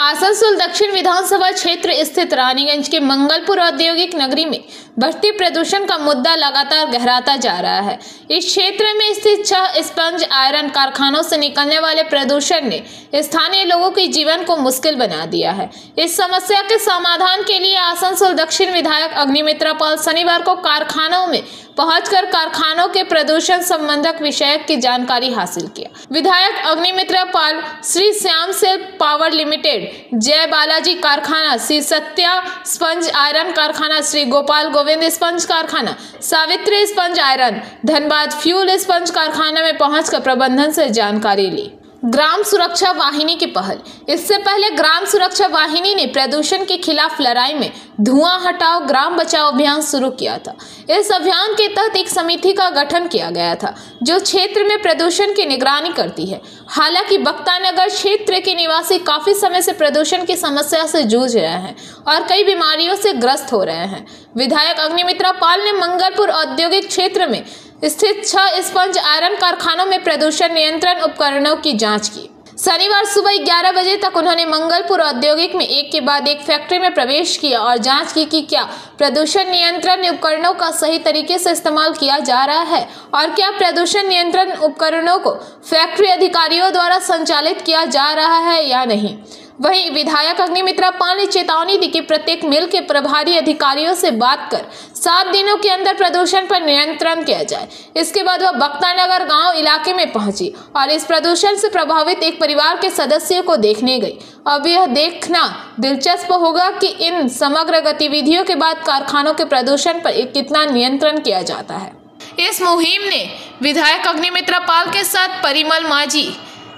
आसनसोल दक्षिण विधानसभा क्षेत्र स्थित रानीगंज के मंगलपुर औद्योगिक नगरी में बढ़ती प्रदूषण का मुद्दा लगातार गहराता जा रहा है। इस क्षेत्र में स्थित 6 स्पंज आयरन कारखानों से निकलने वाले प्रदूषण ने स्थानीय लोगों के जीवन को मुश्किल बना दिया है। इस समस्या के समाधान के लिए आसनसोल दक्षिण विधायक अग्निमित्रा पाल शनिवार को कारखानों में पहुंचकर कारखानों के प्रदूषण संबंधक विषयक की जानकारी हासिल किया। विधायक Agnimitra Paul Shri Shyam Cell Power Limited, Jai Balaji कारखाना, श्री सत्या स्पंज आयरन कारखाना, श्री गोपाल गोविंद स्पंज कारखाना, Savitri sponge iron, Dhanbad fuel sponge कारखाना में पहुंचकर प्रबंधन से जानकारी ली। ग्राम सुरक्षा वाहिनी की पहल। इससे पहले ग्राम सुरक्षा वाहिनी ने प्रदूषण के खिलाफ लड़ाई में धुआं हटाओ ग्राम बचाओ अभियान शुरू किया था। इस अभियान के तहत एक समिति का गठन किया गया था जो क्षेत्र में प्रदूषण की निगरानी करती है। हालांकि बख्तानगर क्षेत्र के निवासी काफी समय से प्रदूषण की समस्या से जूझ रहे हैं और कई बीमारियों से ग्रस्त हो रहे हैं। विधायक अग्निमित्रा पाल ने मंगलपुर औद्योगिक क्षेत्र में स्थित 6 स्पंज आयरन कारखानों में प्रदूषण नियंत्रण उपकरणों की जांच की। शनिवार सुबह 11 बजे तक उन्होंने मंगलपुर औद्योगिक में एक के बाद एक फैक्ट्री में प्रवेश किया और जांच की कि क्या प्रदूषण नियंत्रण उपकरणों का सही तरीके से इस्तेमाल किया जा रहा है और क्या प्रदूषण नियंत्रण उपकरणों को फैक्ट्री अधिकारियों द्वारा संचालित किया जा रहा है या नहीं। वहीं विधायक अग्निमित्रा पाल ने चेतावनी दी कि प्रत्येक मिल के प्रभारी अधिकारियों से बात कर 7 दिनों के अंदर प्रदूषण पर नियंत्रण किया जाए। इसके बाद वह बख्तानगर गांव इलाके में पहुंची और इस प्रदूषण से प्रभावित एक परिवार के सदस्यों को देखने गई। अब यह देखना दिलचस्प होगा कि इन समग्र गतिविधियों के बाद कारखानों के प्रदूषण पर कितना नियंत्रण किया जाता है। इस मुहिम ने विधायक अग्निमित्रा पाल के साथ परिमल माझी,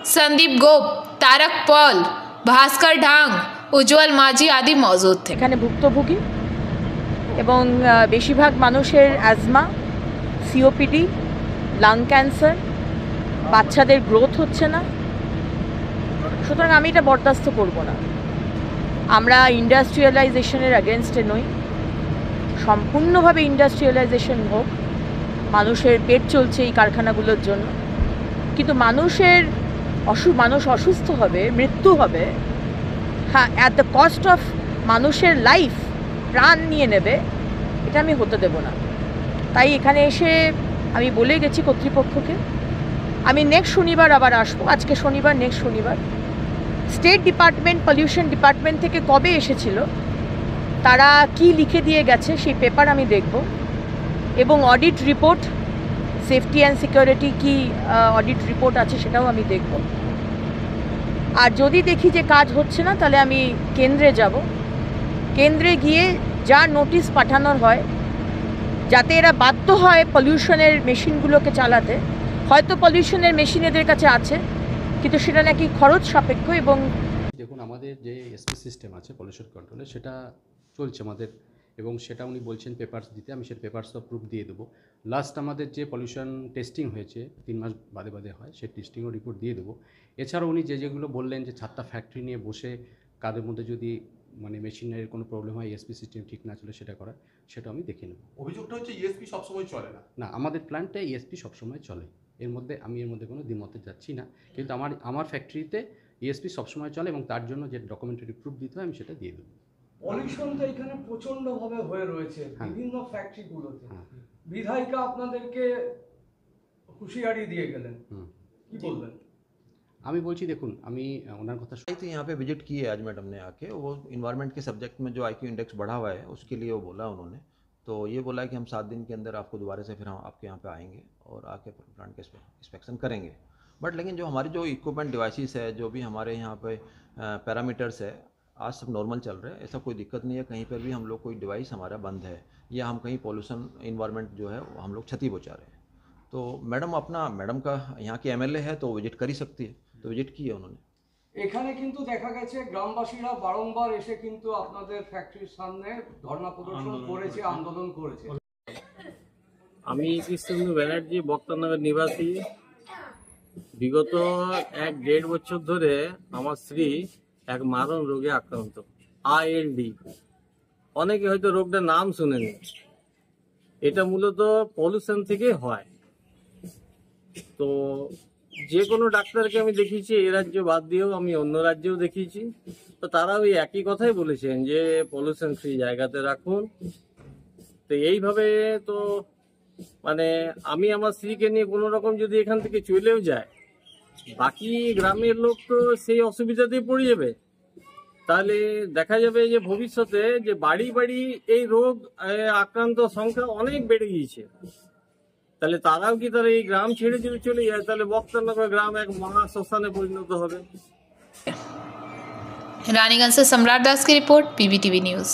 संदीप गोप, तारक पॉल, भास्कर ढांग, उज्ज्वल माझी आदि मौजूद थे। এখানে ভুক্তভোগী এবং বেশিরভাগ মানুষের অ্যাজমা, সিওপিডি, লাং ক্যান্সার, বাচ্চাদের গ্রোথ হচ্ছে না। সুতরাং আমি এটা বরদাস্ত করব না। আমরা ইন্ডাস্ট্রিয়ালাইজেশনের এগেনস্টে নই। সম্পূর্ণভাবে ইন্ডাস্ট্রিয়ালাইজেশন হোক। মানুষের পেট চলছে এই কারখানাগুলোর জন্য, কিন্তু মানুষ অসুস্থ হবে, মৃত্যু হবে, হ্যাঁ, অ্যাট দ্য কস্ট অফ মানুষের লাইফ, প্রাণ নিয়ে নেবে, এটা আমি হতে দেব না। তাই এখানে এসে আমি বলে গেছি কর্তৃপক্ষকে আমি নেক্সট শনিবার আবার আসবো। আজকে শনিবার, নেক্সট শনিবার। স্টেট ডিপার্টমেন্ট, পলিউশন ডিপার্টমেন্ট থেকে কবে এসেছিল, তারা কি লিখে দিয়ে গেছে সেই পেপার আমি দেখব এবং audit report, safety and security কি অডিট রিপোর্ট আছে সেটাও আমি দেখব। আর যদি দেখি যে কাজ হচ্ছে না তাহলে আমি কেন্দ্রে যাব। কেন্দ্রে গিয়ে যা নোটিশ পাঠানোর হয় যাতে এরা বাধ্য হয় পলিউশনের মেশিনগুলোকে চালাতে। হয়তো পলিউশনের মেশিন এদের কাছে আছে কিন্তু সেটা নাকি খরচ সাপেক্ষ। এবং দেখুন, আমাদের যে এসপি সিস্টেম আছে পলিউশন কন্ট্রোলে, সেটা চলছে আমাদের, এবং সেটা উনি বলছেন পেপারস দিতে। আমি সেটা পেপারস অফ প্রুফ দিয়ে দেবো। লাস্ট আমাদের যে পলিউশন টেস্টিং হয়েছে 3 মাস বাদে হয়, সেই টেস্টিংও রিপোর্ট দিয়ে দেবো। এছাড়াও উনি যেগুলো বললেন যে 7টা ফ্যাক্টরি নিয়ে বসে কাদের মধ্যে যদি মেশিনের কোনো প্রবলেম হয়, ইএসপি সিস্টেম ঠিক না চলে সেটা করা, সেটা আমি দেখে নেব। অভিযোগটা হচ্ছে ইএসপি সবসময় চলে না। না, আমাদের প্ল্যান্টে ইএসপি সবসময় চলে, আমি এর মধ্যে কোনো দ্বিমতে যাচ্ছি না। কিন্তু আমার ফ্যাক্টরিতে ইএসপি সবসময় চলে এবং তার জন্য যে ডকুমেন্টারি প্রুফ দিতে হয় আমি সেটা দিয়ে দেবো। পলিউশনটা এখানে প্রচন্ডভাবে হয়ে রয়েছে বিভিন্ন ফ্যাক্টরিগুলোতে। বিধায়িকা আপনাদেরকে হুঁশিয়ারি দিয়ে গেলেন, কি বলবেন? আমি বলছি, দেখুন, আমি ওনার কথা थी यहाँ पे विजिट की है आज मैडम ने आके। वो इन्वायरमेंट के सब्जेक्ट में जो आईक्यू इंडेक्स बढ़ा हुआ है उसके लिए वो बोला उन्होंने। तो ये बोला कि हम 7 दिन के अंदर आपको दोबारा से फिर हम आपके यहाँ पे आएंगे और आके प्लांट के इंस्पेक्शन करेंगे। बट लेकिन जो हमारी जो इक्विपमेंट डिवाइसेस है, जो भी हमारे यहाँ पे पैरामीटर्स है, आज सब नॉर्मल चल रहे हैं। ऐसा कोई दिक्कत नहीं है। कहीं पर भी हम लोग कोई डिवाइस हमारा बंद है या हम कहीं पॉल्यूशन इन्वायरमेंट जो है हम लोग क्षति पहुँचा रहे हैं। तो मैडम का यहाँ की एमएलए है तो विजिट कर ही सकती है, तो विजिट की है उन्होंने। এখানে কিন্তু দেখা গেছে গ্রামবাসীরা বারংবার এসে কিন্তু আপনাদের ফ্যাক্টরির সামনে ধর্ণা প্রদর্শন করেছে, আন্দোলন করেছে। আমি কৃষ্ণেন্দু ব্যানার্জি, বক্তানগর নিবাসী। বিগত 1-1.5 বছর ধরে আমার স্ত্রী এক মারণ রোগে আক্রান্ত, আইএলডি। অনেকে হয়তো রোগটার নাম শুনেনি। এটা মূলত পলিউশন থেকে হয়। তো যে কোনো ডাক্তারকে আমি দেখিয়েছি, এই রাজ্য বাদ দিয়েও আমি অন্য রাজ্যেও দেখিয়েছি, তো তারা ওই একই কথাই বলেছেন যে পলিউশন ফ্রি জায়গাতে রাখুন। তো এইভাবে তো মানে আমি আমার স্ত্রীকে নিয়ে কোনো রকম যদি এখান থেকে চলেও যায়, বাকি গ্রামের লোক তো সেই অসুবিধাতেই পড়ে যাবে। তাহলে দেখা যাবে যে ভবিষ্যতে যে বাড়ি বাড়ি এই রোগ আক্রান্ত সংখ্যা অনেক বেড়ে গিয়েছে। তাহলে তারাও কি তারা এই গ্রাম ছেড়ে যদি চলে যায়, তাহলে বক্তারনগর গ্রাম এক মহা শ্মশানে পরিণত হবে। रानीगंज से सम्राट दास की रिपोर्ट, PBTV न्यूज़।